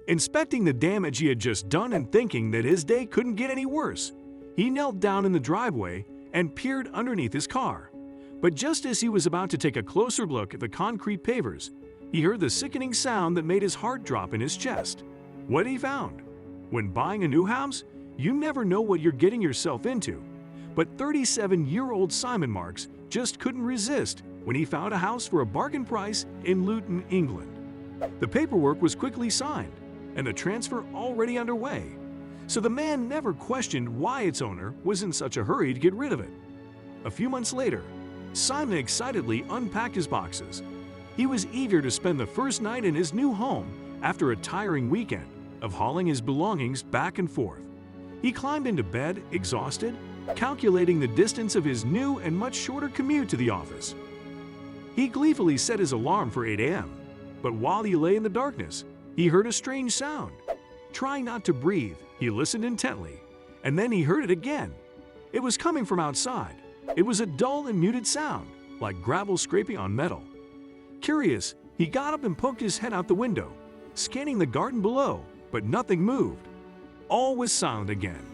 Inspecting the damage he had just done and thinking that his day couldn't get any worse, he knelt down in the driveway and peered underneath his car. But just as he was about to take a closer look at the concrete pavers, he heard the sickening sound that made his heart drop in his chest. What he found? When buying a new house, you never know what you're getting yourself into. But 37-year-old Simon Marks just couldn't resist when he found a house for a bargain price in Luton, England. The paperwork was quickly signed, and the transfer already underway, so the man never questioned why its owner was in such a hurry to get rid of it. A few months later, Simon excitedly unpacked his boxes. He was eager to spend the first night in his new home after a tiring weekend of hauling his belongings back and forth. He climbed into bed, exhausted, calculating the distance of his new and much shorter commute to the office. He gleefully set his alarm for 8 a.m., but while he lay in the darkness, he heard a strange sound. Trying not to breathe, he listened intently, and then he heard it again. It was coming from outside. It was a dull and muted sound, like gravel scraping on metal. Curious, he got up and poked his head out the window, scanning the garden below, but nothing moved. All was silent again.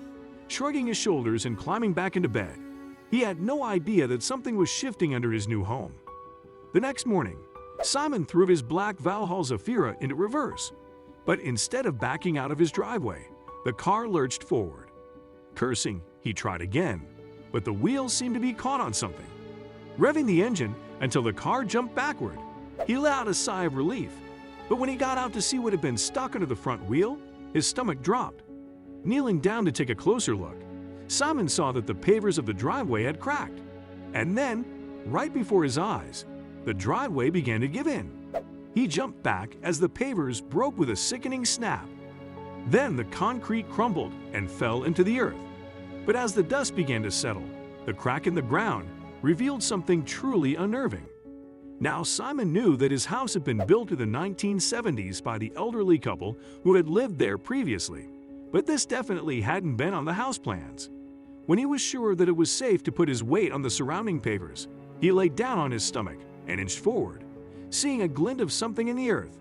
Shrugging his shoulders and climbing back into bed, he had no idea that something was shifting under his new home. The next morning, Simon threw his black Valhalla Zafira into reverse, but instead of backing out of his driveway, the car lurched forward. Cursing, he tried again, but the wheels seemed to be caught on something. Revving the engine until the car jumped backward, he let out a sigh of relief, but when he got out to see what had been stuck under the front wheel, his stomach dropped. Kneeling down to take a closer look, Simon saw that the pavers of the driveway had cracked, and then, right before his eyes, the driveway began to give in. He jumped back as the pavers broke with a sickening snap. Then the concrete crumbled and fell into the earth. But as the dust began to settle, the crack in the ground revealed something truly unnerving. Now Simon knew that his house had been built in the 1970s by the elderly couple who had lived there previously, but this definitely hadn't been on the house plans. When he was sure that it was safe to put his weight on the surrounding pavers, he lay down on his stomach and inched forward, seeing a glint of something in the earth.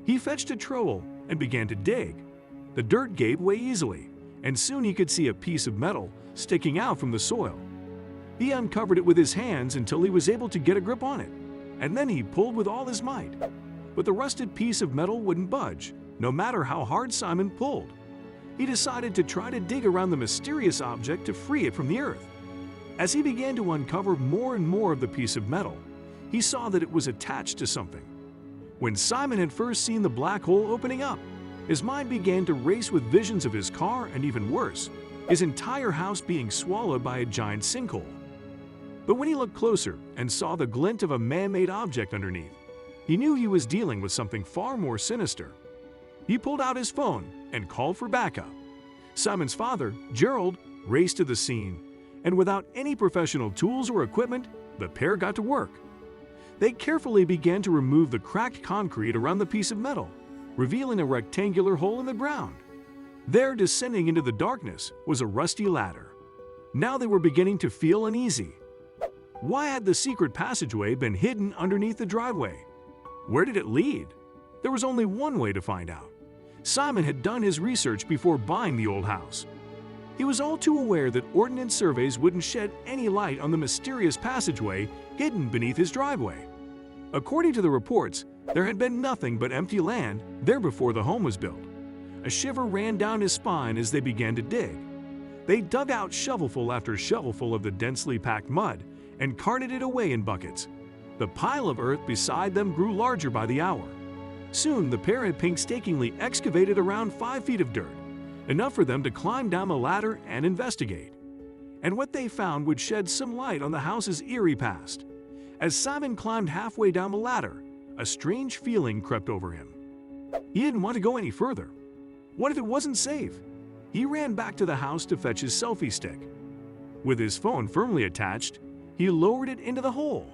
He fetched a trowel and began to dig. The dirt gave way easily, and soon he could see a piece of metal sticking out from the soil. He uncovered it with his hands until he was able to get a grip on it, and then he pulled with all his might. But the rusted piece of metal wouldn't budge, no matter how hard Simon pulled. He decided to try to dig around the mysterious object to free it from the earth. As he began to uncover more and more of the piece of metal, he saw that it was attached to something. When Simon had first seen the black hole opening up, his mind began to race with visions of his car and, even worse, his entire house being swallowed by a giant sinkhole. But when he looked closer and saw the glint of a man-made object underneath, he knew he was dealing with something far more sinister. He pulled out his phone and called for backup. Simon's father, Gerald, raced to the scene, and without any professional tools or equipment, the pair got to work. They carefully began to remove the cracked concrete around the piece of metal, revealing a rectangular hole in the ground. There, descending into the darkness, was a rusty ladder. Now they were beginning to feel uneasy. Why had the secret passageway been hidden underneath the driveway? Where did it lead? There was only one way to find out. Simon had done his research before buying the old house. He was all too aware that ordnance surveys wouldn't shed any light on the mysterious passageway hidden beneath his driveway. According to the reports, there had been nothing but empty land there before the home was built. A shiver ran down his spine as they began to dig. They dug out shovelful after shovelful of the densely packed mud and carted it away in buckets. The pile of earth beside them grew larger by the hour. Soon the pair had painstakingly excavated around 5 feet of dirt, enough for them to climb down the ladder and investigate. And what they found would shed some light on the house's eerie past. As Simon climbed halfway down the ladder, a strange feeling crept over him. He didn't want to go any further. What if it wasn't safe? He ran back to the house to fetch his selfie stick. With his phone firmly attached, he lowered it into the hole.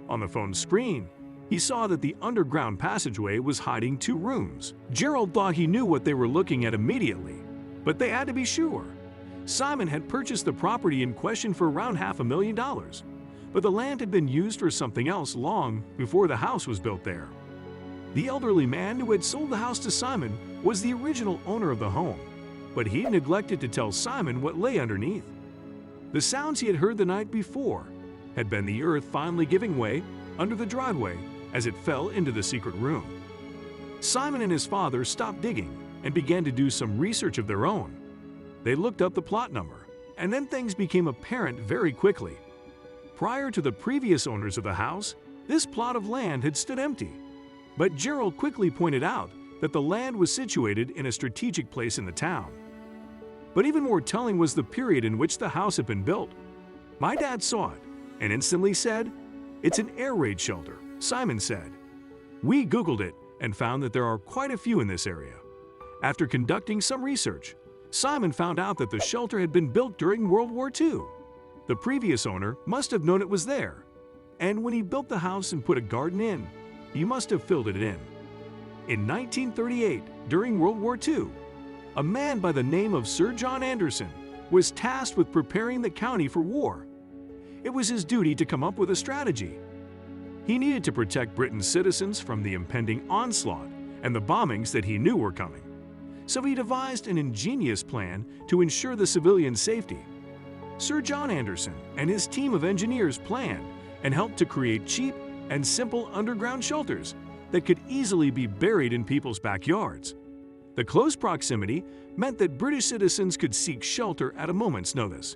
On the phone's screen, he saw that the underground passageway was hiding 2 rooms. Gerald thought he knew what they were looking at immediately, but they had to be sure. Simon had purchased the property in question for around $500,000, but the land had been used for something else long before the house was built there. The elderly man who had sold the house to Simon was the original owner of the home, but he neglected to tell Simon what lay underneath. The sounds he had heard the night before had been the earth finally giving way under the driveway as it fell into the secret room. Simon and his father stopped digging and began to do some research of their own. They looked up the plot number, and then things became apparent very quickly. Prior to the previous owners of the house, this plot of land had stood empty. But Gerald quickly pointed out that the land was situated in a strategic place in the town. But even more telling was the period in which the house had been built. My dad saw it and instantly said, "It's an air raid shelter," Simon said. We Googled it and found that there are quite a few in this area. After conducting some research, Simon found out that the shelter had been built during World War II. The previous owner must have known it was there, and when he built the house and put a garden in, he must have filled it in. In 1938, during World War II, a man by the name of Sir John Anderson was tasked with preparing the county for war. It was his duty to come up with a strategy. He needed to protect Britain's citizens from the impending onslaught and the bombings that he knew were coming. So he devised an ingenious plan to ensure the civilians' safety. Sir John Anderson and his team of engineers planned and helped to create cheap and simple underground shelters that could easily be buried in people's backyards. The close proximity meant that British citizens could seek shelter at a moment's notice.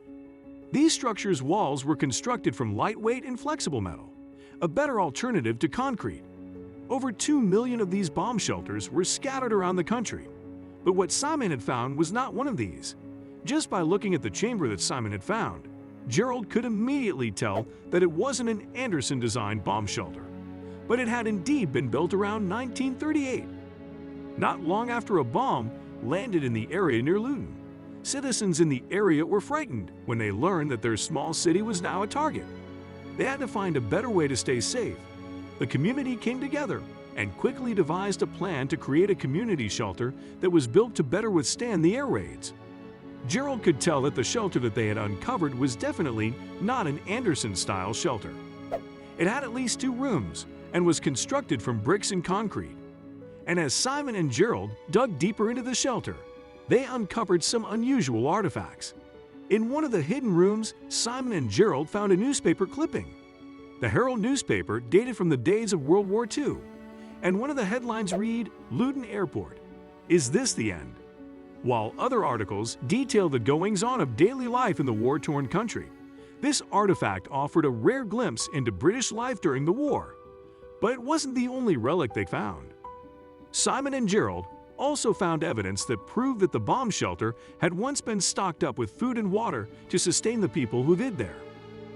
These structures' walls were constructed from lightweight and flexible metal, a better alternative to concrete. Over 2 million of these bomb shelters were scattered around the country. But what Simon had found was not one of these. Just by looking at the chamber that Simon had found, Gerald could immediately tell that it wasn't an Anderson-designed bomb shelter, but it had indeed been built around 1938. Not long after a bomb landed in the area near Luton, citizens in the area were frightened when they learned that their small city was now a target. They had to find a better way to stay safe. The community came together and quickly devised a plan to create a community shelter that was built to better withstand the air raids. Gerald could tell that the shelter that they had uncovered was definitely not an Anderson-style shelter. It had at least 2 rooms and was constructed from bricks and concrete. And as Simon and Gerald dug deeper into the shelter, they uncovered some unusual artifacts. In one of the hidden rooms, Simon and Gerald found a newspaper clipping. The Herald newspaper dated from the days of World War II, and one of the headlines read, "Luton Airport. Is this the end?" While other articles detailed the goings-on of daily life in the war-torn country, this artifact offered a rare glimpse into British life during the war. But it wasn't the only relic they found. Simon and Gerald also found evidence that proved that the bomb shelter had once been stocked up with food and water to sustain the people who lived there.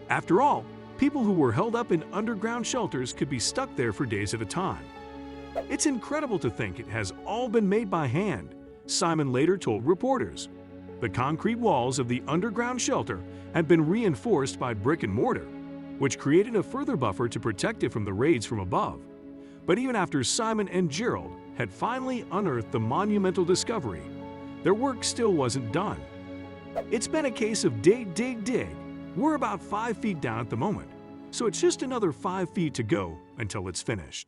After all, people who were held up in underground shelters could be stuck there for days at a time. It's incredible to think it has all been made by hand, Simon later told reporters. The concrete walls of the underground shelter had been reinforced by brick and mortar, which created a further buffer to protect it from the raids from above. But even after Simon and Gerald had finally unearthed the monumental discovery, their work still wasn't done. It's been a case of dig, dig, dig. We're about 5 feet down at the moment, so it's just another 5 feet to go until it's finished.